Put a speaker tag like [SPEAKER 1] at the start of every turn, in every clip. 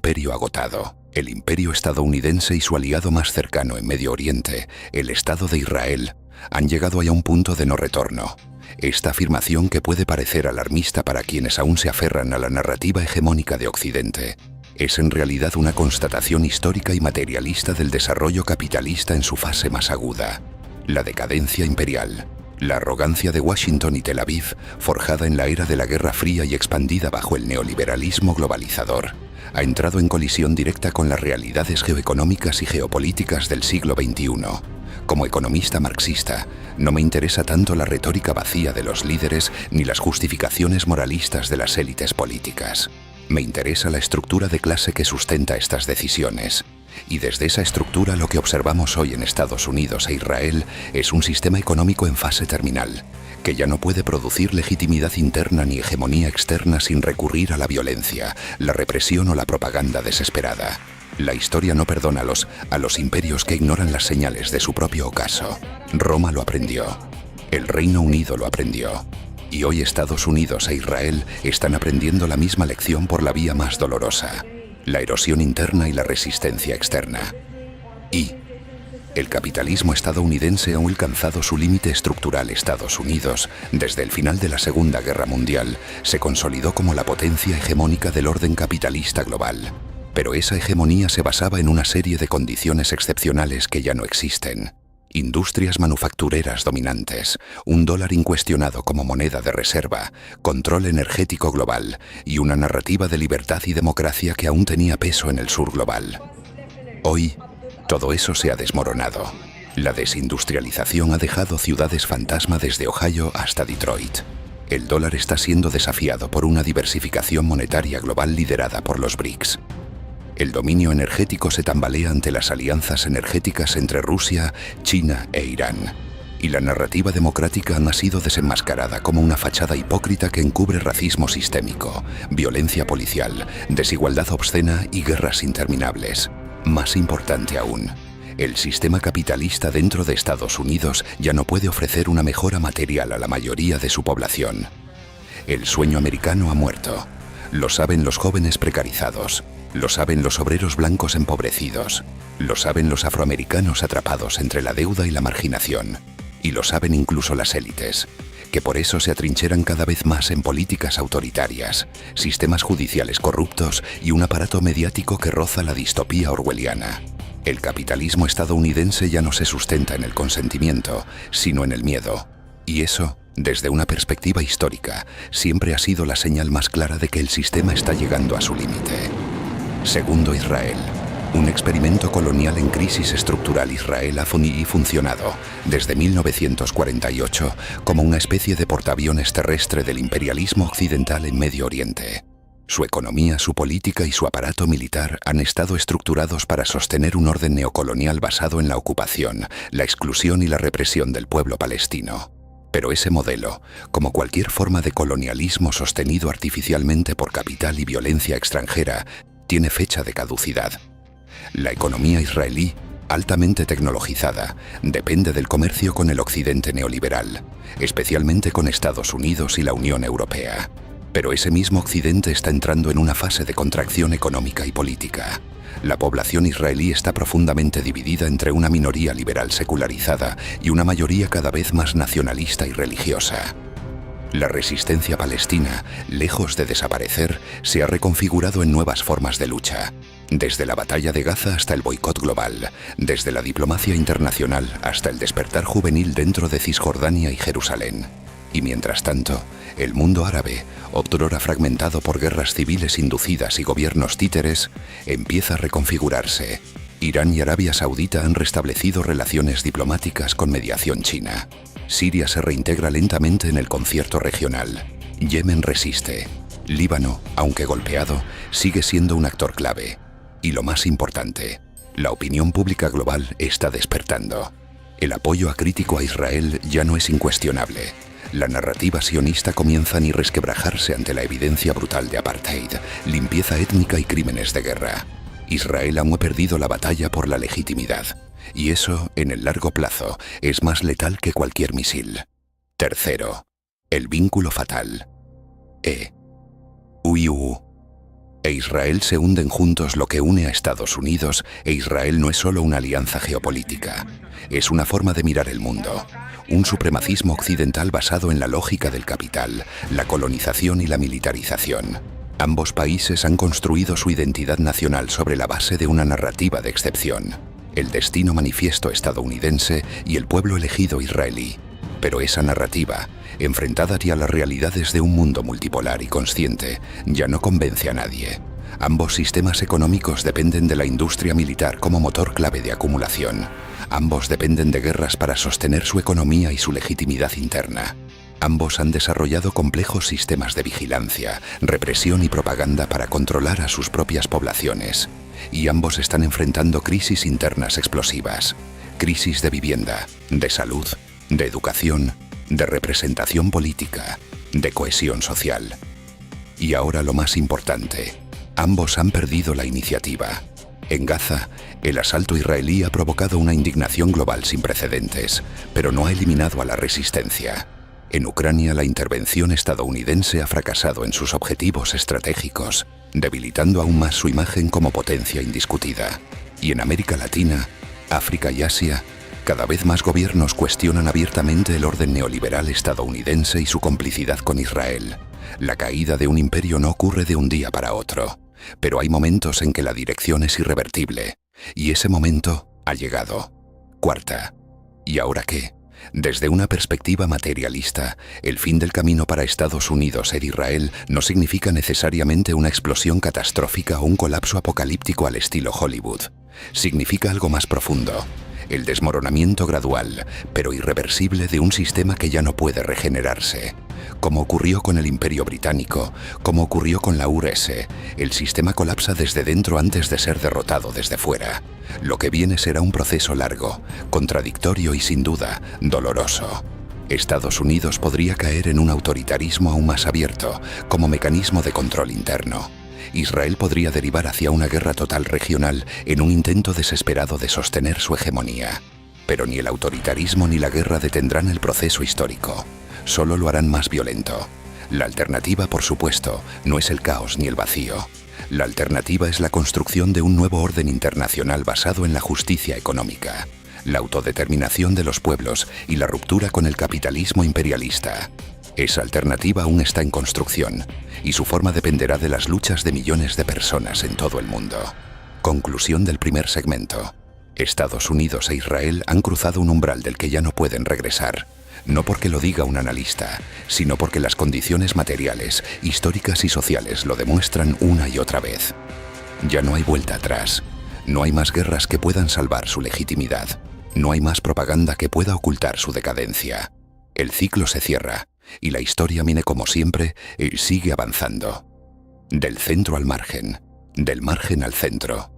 [SPEAKER 1] imperio agotado. El imperio estadounidense y su aliado más cercano en Medio Oriente, el Estado de Israel, han llegado ya a un punto de no retorno. Esta afirmación, que puede parecer alarmista para quienes aún se aferran a la narrativa hegemónica de Occidente, es en realidad una constatación histórica y materialista del desarrollo capitalista en su fase más aguda. La decadencia imperial, la arrogancia de Washington y Tel Aviv, forjada en la era de la Guerra Fría y expandida bajo el neoliberalismo globalizador, ha entrado en colisión directa con las realidades geoeconómicas y geopolíticas del siglo XXI. Como economista marxista, no me interesa tanto la retórica vacía de los líderes ni las justificaciones moralistas de las élites políticas. Me interesa la estructura de clase que sustenta estas decisiones. Y desde esa estructura lo que observamos hoy en Estados Unidos e Israel es un sistema económico en fase terminal, que ya no puede producir legitimidad interna ni hegemonía externa sin recurrir a la violencia, la represión o la propaganda desesperada. La historia no perdona a los imperios que ignoran las señales de su propio ocaso. Roma lo aprendió. El Reino Unido lo aprendió. Y hoy Estados Unidos e Israel están aprendiendo la misma lección por la vía más dolorosa: la erosión interna y la resistencia externa. Y el capitalismo estadounidense ha alcanzado su límite estructural. Estados Unidos, desde el final de la Segunda Guerra Mundial, se consolidó como la potencia hegemónica del orden capitalista global. Pero esa hegemonía se basaba en una serie de condiciones excepcionales que ya no existen. Industrias manufactureras dominantes, un dólar incuestionado como moneda de reserva, control energético global y una narrativa de libertad y democracia que aún tenía peso en el sur global. Hoy, todo eso se ha desmoronado. La desindustrialización ha dejado ciudades fantasma desde Ohio hasta Detroit. El dólar está siendo desafiado por una diversificación monetaria global liderada por los BRICS. El dominio energético se tambalea ante las alianzas energéticas entre Rusia, China e Irán. Y la narrativa democrática ha sido desenmascarada como una fachada hipócrita que encubre racismo sistémico, violencia policial, desigualdad obscena y guerras interminables. Más importante aún, el sistema capitalista dentro de Estados Unidos ya no puede ofrecer una mejora material a la mayoría de su población. El sueño americano ha muerto. Lo saben los jóvenes precarizados. Lo saben los obreros blancos empobrecidos. Lo saben los afroamericanos atrapados entre la deuda y la marginación. Y lo saben incluso las élites, que por eso se atrincheran cada vez más en políticas autoritarias, sistemas judiciales corruptos y un aparato mediático que roza la distopía orwelliana. El capitalismo estadounidense ya no se sustenta en el consentimiento, sino en el miedo. Y eso, desde una perspectiva histórica, siempre ha sido la señal más clara de que el sistema está llegando a su límite. Segundo Israel. Un experimento colonial en crisis estructural. Israel ha funcionado desde 1948 como una especie de portaaviones terrestre del imperialismo occidental en Medio Oriente. Su economía, su política y su aparato militar han estado estructurados para sostener un orden neocolonial basado en la ocupación, la exclusión y la represión del pueblo palestino. Pero ese modelo, como cualquier forma de colonialismo sostenido artificialmente por capital y violencia extranjera, tiene fecha de caducidad. La economía israelí, altamente tecnologizada, depende del comercio con el occidente neoliberal, especialmente con Estados Unidos y la Unión Europea. Pero ese mismo occidente está entrando en una fase de contracción económica y política. La población israelí está profundamente dividida entre una minoría liberal secularizada y una mayoría cada vez más nacionalista y religiosa. La resistencia palestina, lejos de desaparecer, se ha reconfigurado en nuevas formas de lucha. Desde la batalla de Gaza hasta el boicot global, desde la diplomacia internacional hasta el despertar juvenil dentro de Cisjordania y Jerusalén. Y mientras tanto, el mundo árabe, otrora fragmentado por guerras civiles inducidas y gobiernos títeres, empieza a reconfigurarse. Irán y Arabia Saudita han restablecido relaciones diplomáticas con mediación china. Siria se reintegra lentamente en el concierto regional. Yemen resiste. Líbano, aunque golpeado, sigue siendo un actor clave. Y lo más importante, la opinión pública global está despertando. El apoyo acrítico a Israel ya no es incuestionable. La narrativa sionista comienza a resquebrajarse ante la evidencia brutal de apartheid, limpieza étnica y crímenes de guerra. Israel aún ha perdido la batalla por la legitimidad. Y eso, en el largo plazo, es más letal que cualquier misil. Tercero, el vínculo fatal. e Israel se hunden juntos, lo que une a Estados Unidos e Israel no es solo una alianza geopolítica, es una forma de mirar el mundo, un supremacismo occidental basado en la lógica del capital, la colonización y la militarización. Ambos países han construido su identidad nacional sobre la base de una narrativa de excepción, el destino manifiesto estadounidense y el pueblo elegido israelí. Pero esa narrativa, enfrentada ya a las realidades de un mundo multipolar y consciente, ya no convence a nadie. Ambos sistemas económicos dependen de la industria militar como motor clave de acumulación. Ambos dependen de guerras para sostener su economía y su legitimidad interna. Ambos han desarrollado complejos sistemas de vigilancia, represión y propaganda para controlar a sus propias poblaciones. Y ambos están enfrentando crisis internas explosivas. Crisis de vivienda, de salud, de educación, de representación política, de cohesión social. Y ahora lo más importante, ambos han perdido la iniciativa. En Gaza, el asalto israelí ha provocado una indignación global sin precedentes, pero no ha eliminado a la resistencia. En Ucrania, la intervención estadounidense ha fracasado en sus objetivos estratégicos, debilitando aún más su imagen como potencia indiscutida. Y en América Latina, África y Asia, cada vez más gobiernos cuestionan abiertamente el orden neoliberal estadounidense y su complicidad con Israel. La caída de un imperio no ocurre de un día para otro, pero hay momentos en que la dirección es irrevertible, y ese momento ha llegado. Cuarta. ¿Y ahora qué? Desde una perspectiva materialista, el fin del camino para Estados Unidos e Israel no significa necesariamente una explosión catastrófica o un colapso apocalíptico al estilo Hollywood. Significa algo más profundo. El desmoronamiento gradual, pero irreversible de un sistema que ya no puede regenerarse. Como ocurrió con el Imperio Británico, como ocurrió con la URSS, el sistema colapsa desde dentro antes de ser derrotado desde fuera. Lo que viene será un proceso largo, contradictorio y sin duda, doloroso. Estados Unidos podría caer en un autoritarismo aún más abierto, como mecanismo de control interno. Israel podría derivar hacia una guerra total regional en un intento desesperado de sostener su hegemonía. Pero ni el autoritarismo ni la guerra detendrán el proceso histórico. Solo lo harán más violento. La alternativa, por supuesto, no es el caos ni el vacío. La alternativa es la construcción de un nuevo orden internacional basado en la justicia económica, la autodeterminación de los pueblos y la ruptura con el capitalismo imperialista. Esa alternativa aún está en construcción, y su forma dependerá de las luchas de millones de personas en todo el mundo. Conclusión del primer segmento. Estados Unidos e Israel han cruzado un umbral del que ya no pueden regresar, no porque lo diga un analista, sino porque las condiciones materiales, históricas y sociales lo demuestran una y otra vez. Ya no hay vuelta atrás. No hay más guerras que puedan salvar su legitimidad. No hay más propaganda que pueda ocultar su decadencia. El ciclo se cierra, y la historia, mire como siempre, sigue avanzando. Del centro al margen, del margen al centro.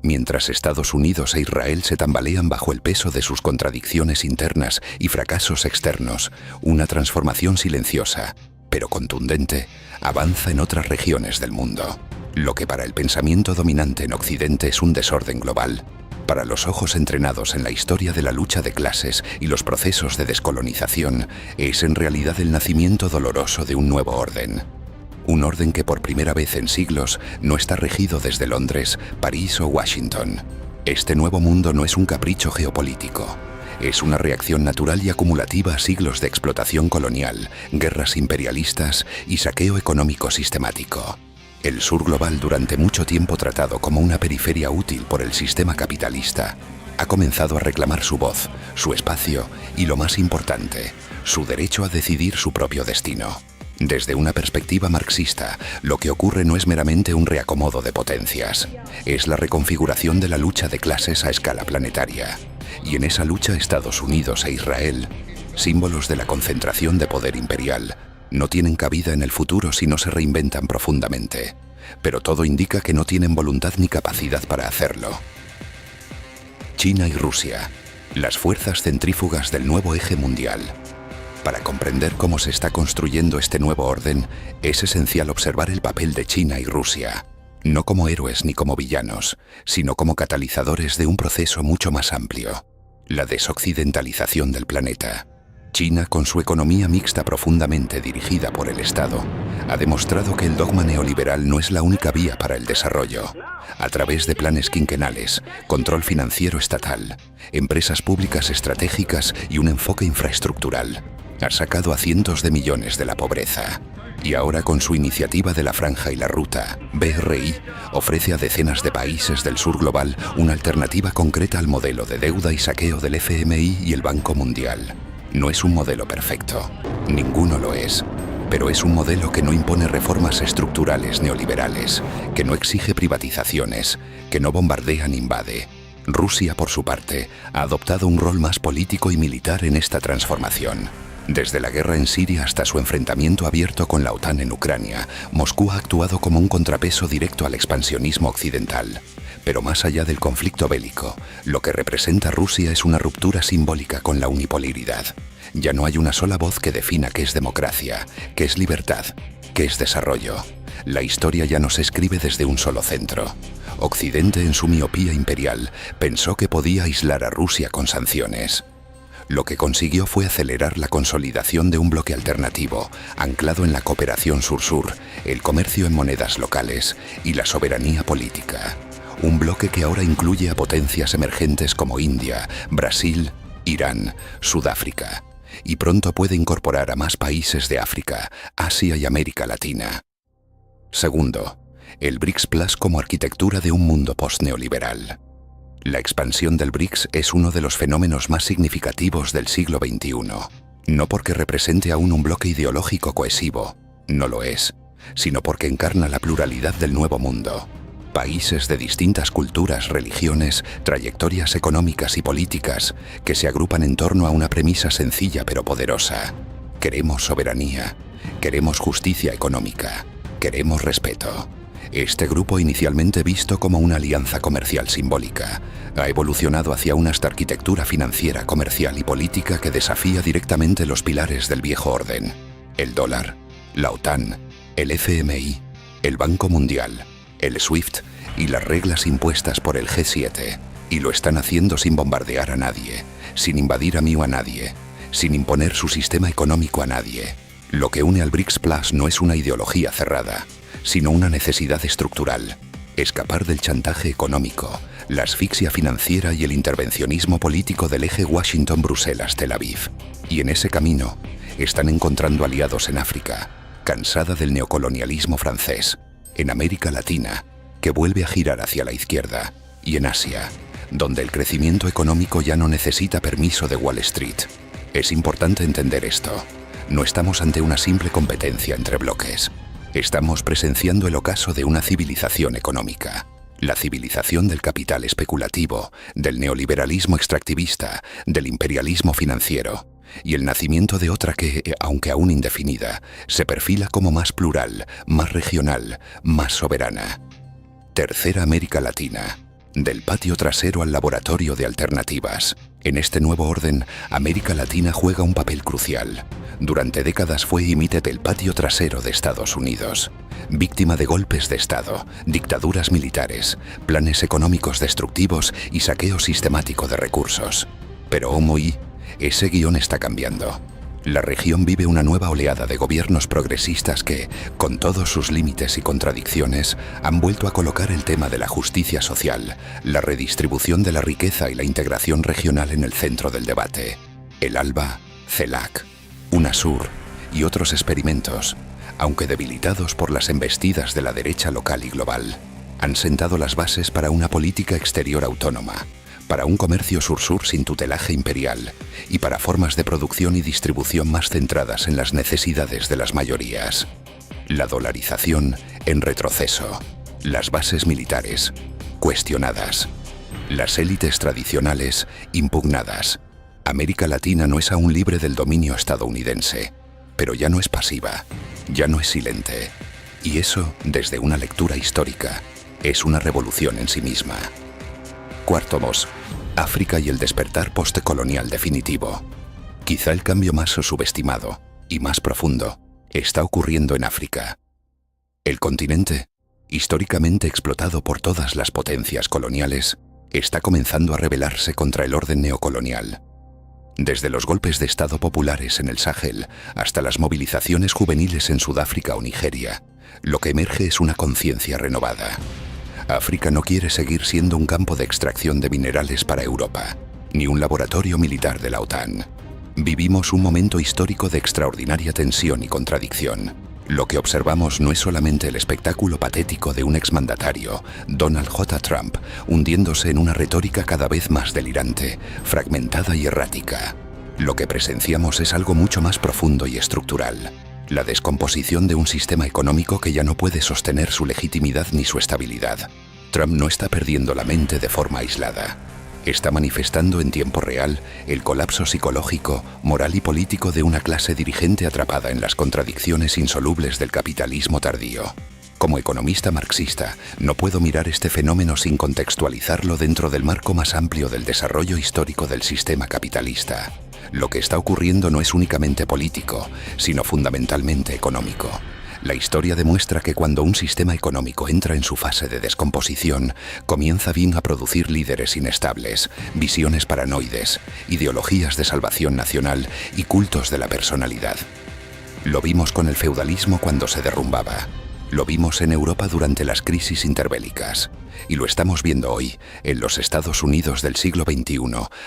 [SPEAKER 1] Mientras Estados Unidos e Israel se tambalean bajo el peso de sus contradicciones internas y fracasos externos, una transformación silenciosa, pero contundente, avanza en otras regiones del mundo. Lo que para el pensamiento dominante en Occidente es un desorden global, para los ojos entrenados en la historia de la lucha de clases y los procesos de descolonización, es en realidad el nacimiento doloroso de un nuevo orden. Un orden que por primera vez en siglos no está regido desde Londres, París o Washington. Este nuevo mundo no es un capricho geopolítico. Es una reacción natural y acumulativa a siglos de explotación colonial, guerras imperialistas y saqueo económico sistemático. El sur global, durante mucho tiempo tratado como una periferia útil por el sistema capitalista, ha comenzado a reclamar su voz, su espacio y, lo más importante, su derecho a decidir su propio destino. Desde una perspectiva marxista, lo que ocurre no es meramente un reacomodo de potencias, es la reconfiguración de la lucha de clases a escala planetaria. Y en esa lucha Estados Unidos e Israel, símbolos de la concentración de poder imperial, no tienen cabida en el futuro si no se reinventan profundamente, pero todo indica que no tienen voluntad ni capacidad para hacerlo. China y Rusia, las fuerzas centrífugas del nuevo eje mundial. Para comprender cómo se está construyendo este nuevo orden, es esencial observar el papel de China y Rusia, no como héroes ni como villanos, sino como catalizadores de un proceso mucho más amplio, la desoccidentalización del planeta. China, con su economía mixta profundamente dirigida por el Estado, ha demostrado que el dogma neoliberal no es la única vía para el desarrollo. A través de planes quinquenales, control financiero estatal, empresas públicas estratégicas y un enfoque infraestructural, ha sacado a cientos de millones de la pobreza. Y ahora, con su iniciativa de la Franja y la Ruta, BRI ofrece a decenas de países del sur global una alternativa concreta al modelo de deuda y saqueo del FMI y el Banco Mundial. No es un modelo perfecto, ninguno lo es, pero es un modelo que no impone reformas estructurales neoliberales, que no exige privatizaciones, que no bombardea ni invade. Rusia, por su parte, ha adoptado un rol más político y militar en esta transformación. Desde la guerra en Siria hasta su enfrentamiento abierto con la OTAN en Ucrania, Moscú ha actuado como un contrapeso directo al expansionismo occidental. Pero más allá del conflicto bélico, lo que representa Rusia es una ruptura simbólica con la unipolaridad. Ya no hay una sola voz que defina qué es democracia, qué es libertad, qué es desarrollo. La historia ya no se escribe desde un solo centro. Occidente, en su miopía imperial, pensó que podía aislar a Rusia con sanciones. Lo que consiguió fue acelerar la consolidación de un bloque alternativo, anclado en la cooperación sur-sur, el comercio en monedas locales y la soberanía política. Un bloque que ahora incluye a potencias emergentes como India, Brasil, Irán, Sudáfrica, y pronto puede incorporar a más países de África, Asia y América Latina. Segundo, el BRICS Plus como arquitectura de un mundo post-neoliberal. La expansión del BRICS es uno de los fenómenos más significativos del siglo XXI. No porque represente aún un bloque ideológico cohesivo, no lo es, sino porque encarna la pluralidad del nuevo mundo. Países de distintas culturas, religiones, trayectorias económicas y políticas que se agrupan en torno a una premisa sencilla pero poderosa. Queremos soberanía, queremos justicia económica, queremos respeto. Este grupo, inicialmente visto como una alianza comercial simbólica, ha evolucionado hacia una arquitectura financiera, comercial y política que desafía directamente los pilares del viejo orden: el dólar, la OTAN, el FMI, el Banco Mundial, el SWIFT y las reglas impuestas por el G7. Y lo están haciendo sin bombardear a nadie, sin invadir a nadie, sin imponer su sistema económico a nadie. Lo que une al BRICS Plus no es una ideología cerrada, sino una necesidad estructural: escapar del chantaje económico, la asfixia financiera y el intervencionismo político del eje Washington-Bruselas-Tel Aviv. Y en ese camino están encontrando aliados en África, cansada del neocolonialismo francés, en América Latina, que vuelve a girar hacia la izquierda, y en Asia, donde el crecimiento económico ya no necesita permiso de Wall Street. Es importante entender esto. No estamos ante una simple competencia entre bloques. Estamos presenciando el ocaso de una civilización económica. La civilización del capital especulativo, del neoliberalismo extractivista, del imperialismo financiero, y el nacimiento de otra que, aunque aún indefinida, se perfila como más plural, más regional, más soberana. Tercera América Latina. Del patio trasero al laboratorio de alternativas. En este nuevo orden, América Latina juega un papel crucial. Durante décadas fue y emite del patio trasero de Estados Unidos. Víctima de golpes de Estado, dictaduras militares, planes económicos destructivos y saqueo sistemático de recursos. Pero hoy, ese guión está cambiando. La región vive una nueva oleada de gobiernos progresistas que, con todos sus límites y contradicciones, han vuelto a colocar el tema de la justicia social, la redistribución de la riqueza y la integración regional en el centro del debate. El ALBA, CELAC, UNASUR y otros experimentos, aunque debilitados por las embestidas de la derecha local y global, han sentado las bases para una política exterior autónoma, para un comercio sur-sur sin tutelaje imperial y para formas de producción y distribución más centradas en las necesidades de las mayorías. La dolarización en retroceso, las bases militares cuestionadas, las élites tradicionales impugnadas. América Latina no es aún libre del dominio estadounidense, pero ya no es pasiva, ya no es silente. Y eso, desde una lectura histórica, es una revolución en sí misma. Cuarto MOS, África y el despertar postcolonial definitivo. Quizá el cambio más subestimado y más profundo está ocurriendo en África. El continente, históricamente explotado por todas las potencias coloniales, está comenzando a rebelarse contra el orden neocolonial. Desde los golpes de Estado populares en el Sahel hasta las movilizaciones juveniles en Sudáfrica o Nigeria, lo que emerge es una conciencia renovada. África no quiere seguir siendo un campo de extracción de minerales para Europa, ni un laboratorio militar de la OTAN. Vivimos un momento histórico de extraordinaria tensión y contradicción. Lo que observamos no es solamente el espectáculo patético de un exmandatario, Donald J. Trump, hundiéndose en una retórica cada vez más delirante, fragmentada y errática. Lo que presenciamos es algo mucho más profundo y estructural. La descomposición de un sistema económico que ya no puede sostener su legitimidad ni su estabilidad. Trump no está perdiendo la mente de forma aislada. Está manifestando en tiempo real el colapso psicológico, moral y político de una clase dirigente atrapada en las contradicciones insolubles del capitalismo tardío. Como economista marxista, no puedo mirar este fenómeno sin contextualizarlo dentro del marco más amplio del desarrollo histórico del sistema capitalista. Lo que está ocurriendo no es únicamente político, sino fundamentalmente económico. La historia demuestra que cuando un sistema económico entra en su fase de descomposición, comienza bien a producir líderes inestables, visiones paranoides, ideologías de salvación nacional y cultos de la personalidad. Lo vimos con el feudalismo cuando se derrumbaba. Lo vimos en Europa durante las crisis interbélicas. Y lo estamos viendo hoy, en los Estados Unidos del siglo XXI,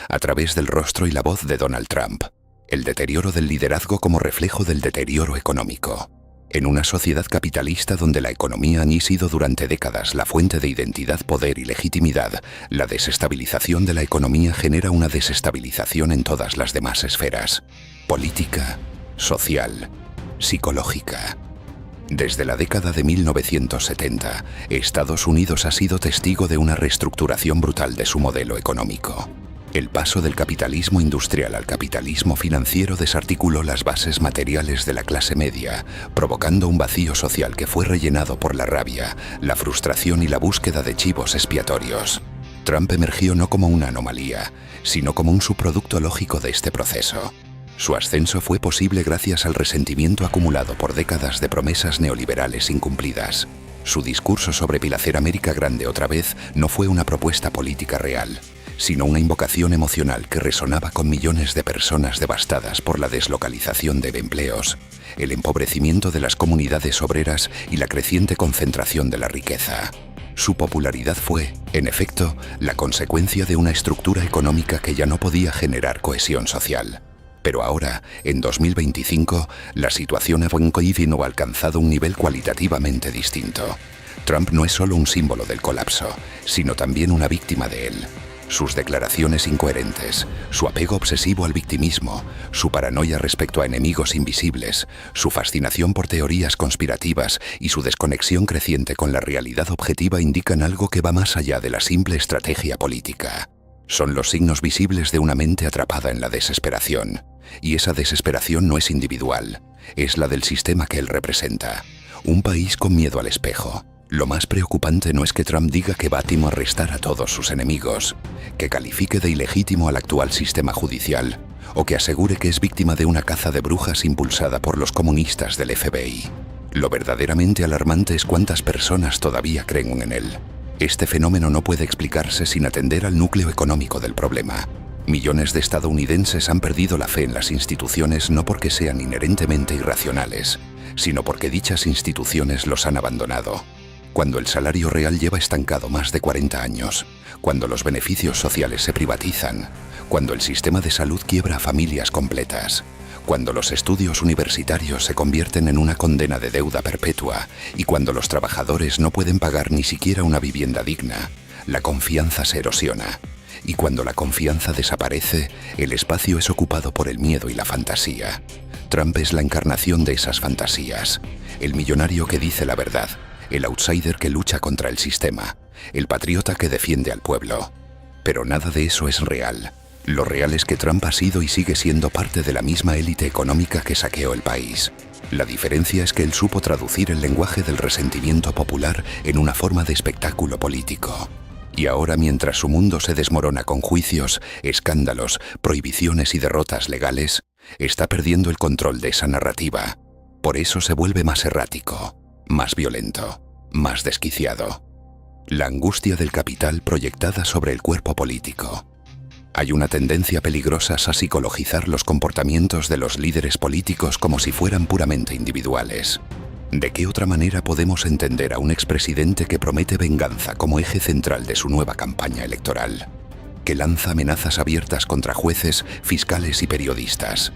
[SPEAKER 1] a través del rostro y la voz de Donald Trump. El deterioro del liderazgo como reflejo del deterioro económico. En una sociedad capitalista donde la economía ha sido durante décadas la fuente de identidad, poder y legitimidad, la desestabilización de la economía genera una desestabilización en todas las demás esferas: política, social, psicológica. Desde la década de 1970, Estados Unidos ha sido testigo de una reestructuración brutal de su modelo económico. El paso del capitalismo industrial al capitalismo financiero desarticuló las bases materiales de la clase media, provocando un vacío social que fue rellenado por la rabia, la frustración y la búsqueda de chivos expiatorios. Trump emergió no como una anomalía, sino como un subproducto lógico de este proceso. Su ascenso fue posible gracias al resentimiento acumulado por décadas de promesas neoliberales incumplidas. Su discurso sobre Hacer América Grande otra vez no fue una propuesta política real, sino una invocación emocional que resonaba con millones de personas devastadas por la deslocalización de empleos, el empobrecimiento de las comunidades obreras y la creciente concentración de la riqueza. Su popularidad fue, en efecto, la consecuencia de una estructura económica que ya no podía generar cohesión social. Pero ahora, en 2025, la situación ha alcanzado un nivel cualitativamente distinto. Trump no es solo un símbolo del colapso, sino también una víctima de él. Sus declaraciones incoherentes, su apego obsesivo al victimismo, su paranoia respecto a enemigos invisibles, su fascinación por teorías conspirativas y su desconexión creciente con la realidad objetiva indican algo que va más allá de la simple estrategia política. Son los signos visibles de una mente atrapada en la desesperación. Y esa desesperación no es individual, es la del sistema que él representa. Un país con miedo al espejo. Lo más preocupante no es que Trump diga que va a arrestar a todos sus enemigos, que califique de ilegítimo al actual sistema judicial, o que asegure que es víctima de una caza de brujas impulsada por los comunistas del FBI. Lo verdaderamente alarmante es cuántas personas todavía creen en él. Este fenómeno no puede explicarse sin atender al núcleo económico del problema. Millones de estadounidenses han perdido la fe en las instituciones no porque sean inherentemente irracionales, sino porque dichas instituciones los han abandonado. Cuando el salario real lleva estancado más de 40 años, cuando los beneficios sociales se privatizan, cuando el sistema de salud quiebra a familias completas, cuando los estudios universitarios se convierten en una condena de deuda perpetua y cuando los trabajadores no pueden pagar ni siquiera una vivienda digna, la confianza se erosiona. Y cuando la confianza desaparece, el espacio es ocupado por el miedo y la fantasía. Trump es la encarnación de esas fantasías. El millonario que dice la verdad, el outsider que lucha contra el sistema, el patriota que defiende al pueblo. Pero nada de eso es real. Lo real es que Trump ha sido y sigue siendo parte de la misma élite económica que saqueó el país. La diferencia es que él supo traducir el lenguaje del resentimiento popular en una forma de espectáculo político. Y ahora, mientras su mundo se desmorona con juicios, escándalos, prohibiciones y derrotas legales, está perdiendo el control de esa narrativa. Por eso se vuelve más errático, más violento, más desquiciado. La angustia del capital proyectada sobre el cuerpo político. Hay una tendencia peligrosa a psicologizar los comportamientos de los líderes políticos como si fueran puramente individuales. ¿De qué otra manera podemos entender a un expresidente que promete venganza como eje central de su nueva campaña electoral? Que lanza amenazas abiertas contra jueces, fiscales y periodistas.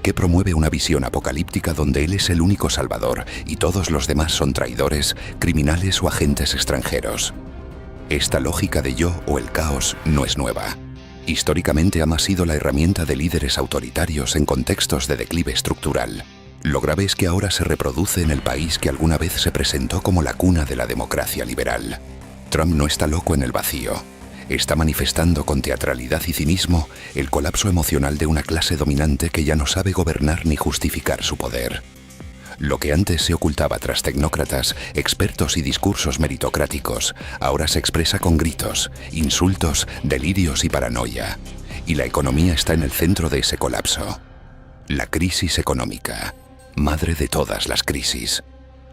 [SPEAKER 1] Que promueve una visión apocalíptica donde él es el único salvador y todos los demás son traidores, criminales o agentes extranjeros. Esta lógica de yo o el caos no es nueva. Históricamente ha sido la herramienta de líderes autoritarios en contextos de declive estructural. Lo grave es que ahora se reproduce en el país que alguna vez se presentó como la cuna de la democracia liberal. Trump no está loco en el vacío. Está manifestando con teatralidad y cinismo el colapso emocional de una clase dominante que ya no sabe gobernar ni justificar su poder. Lo que antes se ocultaba tras tecnócratas, expertos y discursos meritocráticos, ahora se expresa con gritos, insultos, delirios y paranoia. Y la economía está en el centro de ese colapso. La crisis económica, madre de todas las crisis.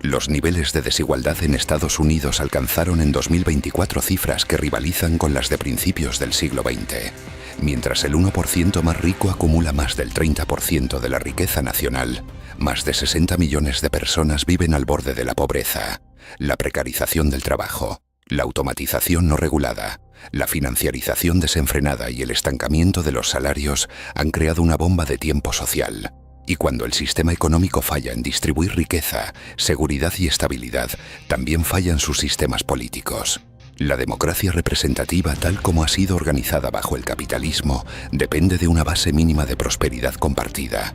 [SPEAKER 1] Los niveles de desigualdad en Estados Unidos alcanzaron en 2024 cifras que rivalizan con las de principios del siglo XX. Mientras el 1% más rico acumula más del 30% de la riqueza nacional, más de 60 millones de personas viven al borde de la pobreza. La precarización del trabajo, la automatización no regulada, la financiarización desenfrenada y el estancamiento de los salarios han creado una bomba de tiempo social. Y cuando el sistema económico falla en distribuir riqueza, seguridad y estabilidad, también fallan sus sistemas políticos. La democracia representativa, tal como ha sido organizada bajo el capitalismo, depende de una base mínima de prosperidad compartida.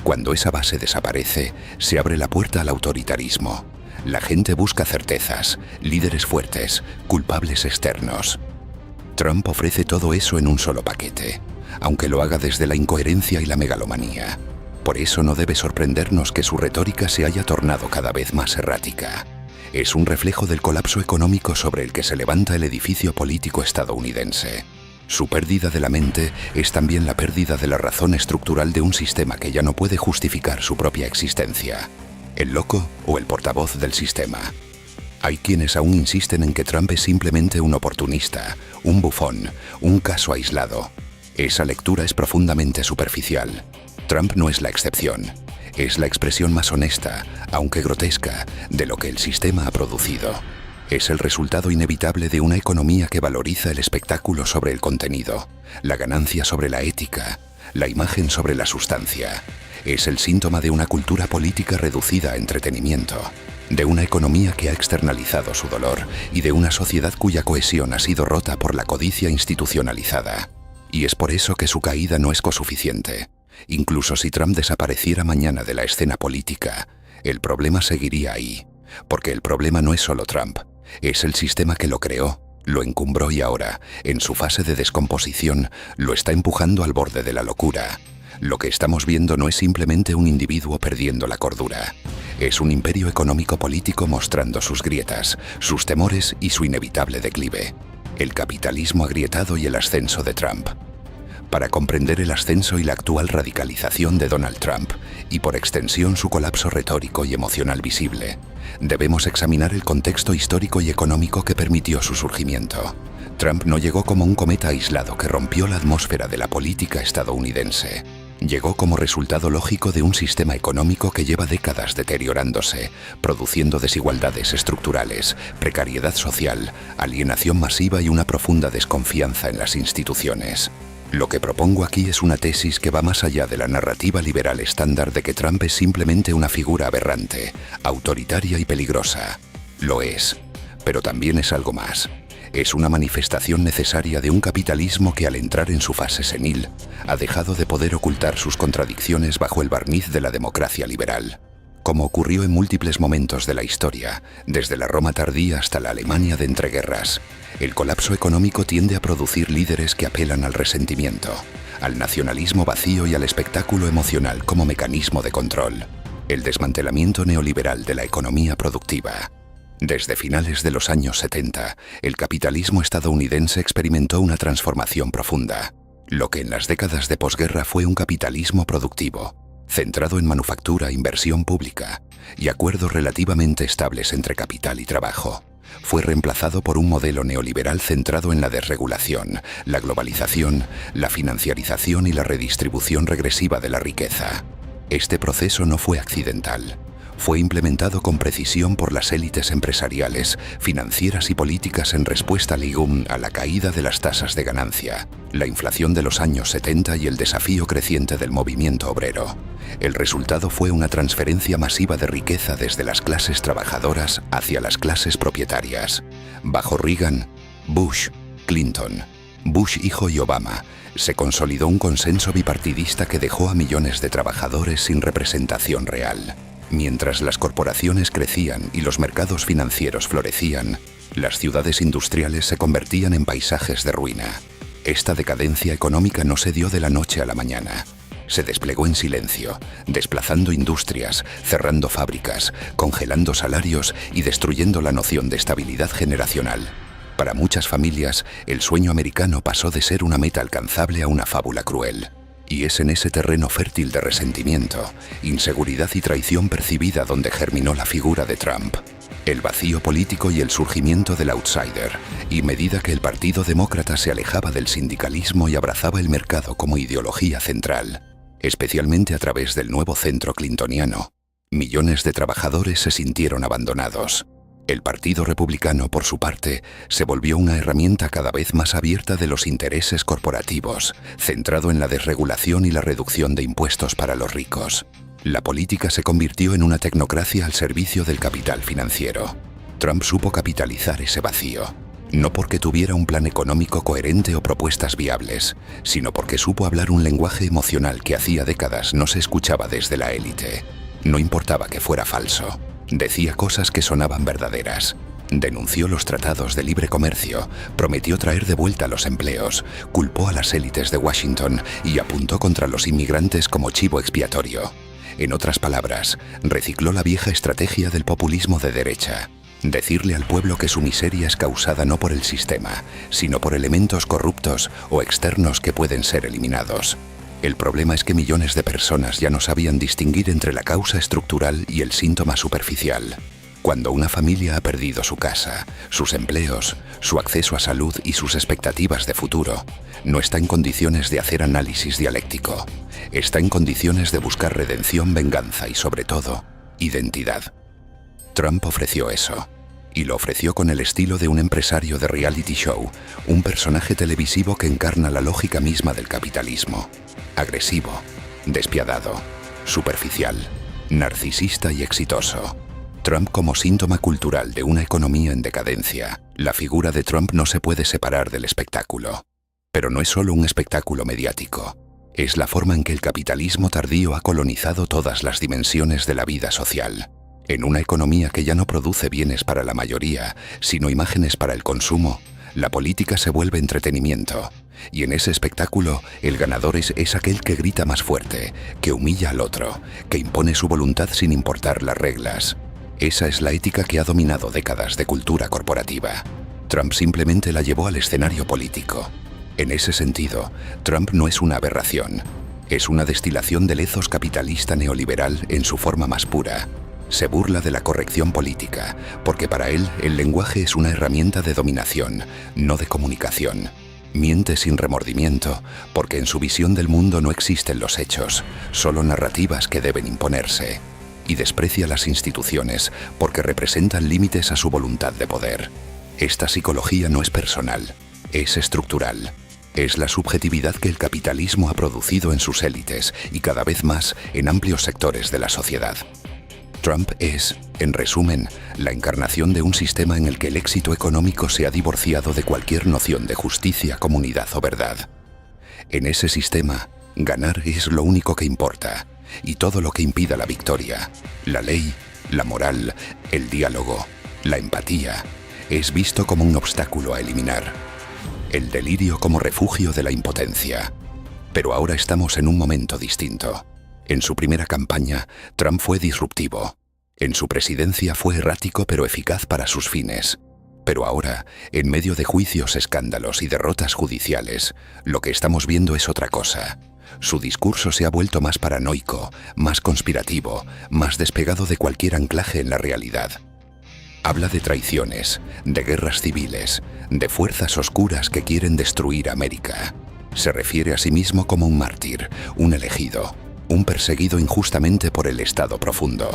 [SPEAKER 1] Cuando esa base desaparece, se abre la puerta al autoritarismo. La gente busca certezas, líderes fuertes, culpables externos. Trump ofrece todo eso en un solo paquete, aunque lo haga desde la incoherencia y la megalomanía. Por eso no debe sorprendernos que su retórica se haya tornado cada vez más errática. Es un reflejo del colapso económico sobre el que se levanta el edificio político estadounidense. Su pérdida de la mente es también la pérdida de la razón estructural de un sistema que ya no puede justificar su propia existencia. El loco o el portavoz del sistema. Hay quienes aún insisten en que Trump es simplemente un oportunista, un bufón, un caso aislado. Esa lectura es profundamente superficial. Trump no es la excepción. Es la expresión más honesta, aunque grotesca, de lo que el sistema ha producido. Es el resultado inevitable de una economía que valoriza el espectáculo sobre el contenido, la ganancia sobre la ética, la imagen sobre la sustancia. Es el síntoma de una cultura política reducida a entretenimiento, de una economía que ha externalizado su dolor y de una sociedad cuya cohesión ha sido rota por la codicia institucionalizada. Y es por eso que su caída no es suficiente. Incluso si Trump desapareciera mañana de la escena política, el problema seguiría ahí. Porque el problema no es solo Trump, es el sistema que lo creó, lo encumbró y ahora, en su fase de descomposición, lo está empujando al borde de la locura. Lo que estamos viendo no es simplemente un individuo perdiendo la cordura. Es un imperio económico-político mostrando sus grietas, sus temores y su inevitable declive. El capitalismo agrietado y el ascenso de Trump. Para comprender el ascenso y la actual radicalización de Donald Trump, y por extensión su colapso retórico y emocional visible, debemos examinar el contexto histórico y económico que permitió su surgimiento. Trump no llegó como un cometa aislado que rompió la atmósfera de la política estadounidense. Llegó como resultado lógico de un sistema económico que lleva décadas deteriorándose, produciendo desigualdades estructurales, precariedad social, alienación masiva y una profunda desconfianza en las instituciones. Lo que propongo aquí es una tesis que va más allá de la narrativa liberal estándar de que Trump es simplemente una figura aberrante, autoritaria y peligrosa. Lo es, pero también es algo más. Es una manifestación necesaria de un capitalismo que al entrar en su fase senil, ha dejado de poder ocultar sus contradicciones bajo el barniz de la democracia liberal. Como ocurrió en múltiples momentos de la historia, desde la Roma tardía hasta la Alemania de entreguerras, el colapso económico tiende a producir líderes que apelan al resentimiento, al nacionalismo vacío y al espectáculo emocional como mecanismo de control. El desmantelamiento neoliberal de la economía productiva. Desde finales de los años 70, el capitalismo estadounidense experimentó una transformación profunda. Lo que en las décadas de posguerra fue un capitalismo productivo, centrado en manufactura, inversión pública y acuerdos relativamente estables entre capital y trabajo, fue reemplazado por un modelo neoliberal centrado en la desregulación, la globalización, la financiarización y la redistribución regresiva de la riqueza. Este proceso no fue accidental. Fue implementado con precisión por las élites empresariales, financieras y políticas en respuesta a la caída de las tasas de ganancia, la inflación de los años 70 y el desafío creciente del movimiento obrero. El resultado fue una transferencia masiva de riqueza desde las clases trabajadoras hacia las clases propietarias. Bajo Reagan, Bush, Clinton, Bush hijo y Obama, se consolidó un consenso bipartidista que dejó a millones de trabajadores sin representación real. Mientras las corporaciones crecían y los mercados financieros florecían, las ciudades industriales se convertían en paisajes de ruina. Esta decadencia económica no se dio de la noche a la mañana. Se desplegó en silencio, desplazando industrias, cerrando fábricas, congelando salarios y destruyendo la noción de estabilidad generacional. Para muchas familias, el sueño americano pasó de ser una meta alcanzable a una fábula cruel. Y es en ese terreno fértil de resentimiento, inseguridad y traición percibida donde germinó la figura de Trump. El vacío político y el surgimiento del outsider, y medida que el Partido Demócrata se alejaba del sindicalismo y abrazaba el mercado como ideología central, especialmente a través del nuevo centro clintoniano, millones de trabajadores se sintieron abandonados. El Partido Republicano, por su parte, se volvió una herramienta cada vez más abierta de los intereses corporativos, centrado en la desregulación y la reducción de impuestos para los ricos. La política se convirtió en una tecnocracia al servicio del capital financiero. Trump supo capitalizar ese vacío, no porque tuviera un plan económico coherente o propuestas viables, sino porque supo hablar un lenguaje emocional que hacía décadas no se escuchaba desde la élite. No importaba que fuera falso. Decía cosas que sonaban verdaderas. Denunció los tratados de libre comercio, prometió traer de vuelta los empleos, culpó a las élites de Washington y apuntó contra los inmigrantes como chivo expiatorio. En otras palabras, recicló la vieja estrategia del populismo de derecha. Decirle al pueblo que su miseria es causada no por el sistema, sino por elementos corruptos o externos que pueden ser eliminados. El problema es que millones de personas ya no sabían distinguir entre la causa estructural y el síntoma superficial. Cuando una familia ha perdido su casa, sus empleos, su acceso a salud y sus expectativas de futuro, no está en condiciones de hacer análisis dialéctico. Está en condiciones de buscar redención, venganza y, sobre todo, identidad. Trump ofreció eso. Y lo ofreció con el estilo de un empresario de reality show, un personaje televisivo que encarna la lógica misma del capitalismo. Agresivo, despiadado, superficial, narcisista y exitoso. Trump como síntoma cultural de una economía en decadencia. La figura de Trump no se puede separar del espectáculo. Pero no es solo un espectáculo mediático. Es la forma en que el capitalismo tardío ha colonizado todas las dimensiones de la vida social. En una economía que ya no produce bienes para la mayoría, sino imágenes para el consumo, la política se vuelve entretenimiento. Y en ese espectáculo, el ganador es aquel que grita más fuerte, que humilla al otro, que impone su voluntad sin importar las reglas. Esa es la ética que ha dominado décadas de cultura corporativa. Trump simplemente la llevó al escenario político. En ese sentido, Trump no es una aberración. Es una destilación del ethos capitalista neoliberal en su forma más pura. Se burla de la corrección política, porque para él el lenguaje es una herramienta de dominación, no de comunicación. Miente sin remordimiento, porque en su visión del mundo no existen los hechos, solo narrativas que deben imponerse. Y desprecia las instituciones, porque representan límites a su voluntad de poder. Esta psicología no es personal, es estructural. Es la subjetividad que el capitalismo ha producido en sus élites y cada vez más en amplios sectores de la sociedad. Trump es, en resumen, la encarnación de un sistema en el que el éxito económico se ha divorciado de cualquier noción de justicia, comunidad o verdad. En ese sistema, ganar es lo único que importa, y todo lo que impida la victoria, la ley, la moral, el diálogo, la empatía, es visto como un obstáculo a eliminar. El delirio como refugio de la impotencia. Pero ahora estamos en un momento distinto. En su primera campaña, Trump fue disruptivo. En su presidencia fue errático pero eficaz para sus fines. Pero ahora, en medio de juicios, escándalos y derrotas judiciales, lo que estamos viendo es otra cosa. Su discurso se ha vuelto más paranoico, más conspirativo, más despegado de cualquier anclaje en la realidad. Habla de traiciones, de guerras civiles, de fuerzas oscuras que quieren destruir América. Se refiere a sí mismo como un mártir, un elegido, un perseguido injustamente por el Estado profundo.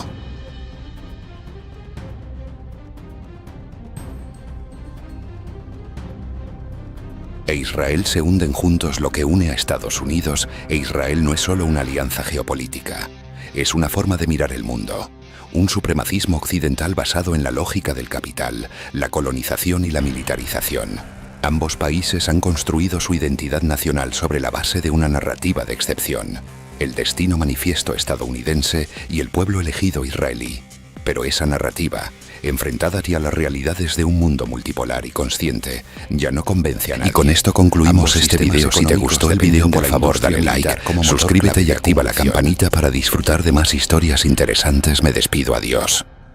[SPEAKER 1] E Israel se hunden juntos, lo que une a Estados Unidos e Israel no es solo una alianza geopolítica, es una forma de mirar el mundo. Un supremacismo occidental basado en la lógica del capital, la colonización y la militarización. Ambos países han construido su identidad nacional sobre la base de una narrativa de excepción, el destino manifiesto estadounidense y el pueblo elegido israelí. Pero esa narrativa, enfrentada a las realidades de un mundo multipolar y consciente, ya no convence a nadie. Y con esto concluimos este video. Si te gustó el video, por favor dale like, suscríbete y activa la campanita para disfrutar de más historias interesantes. Me despido, adiós.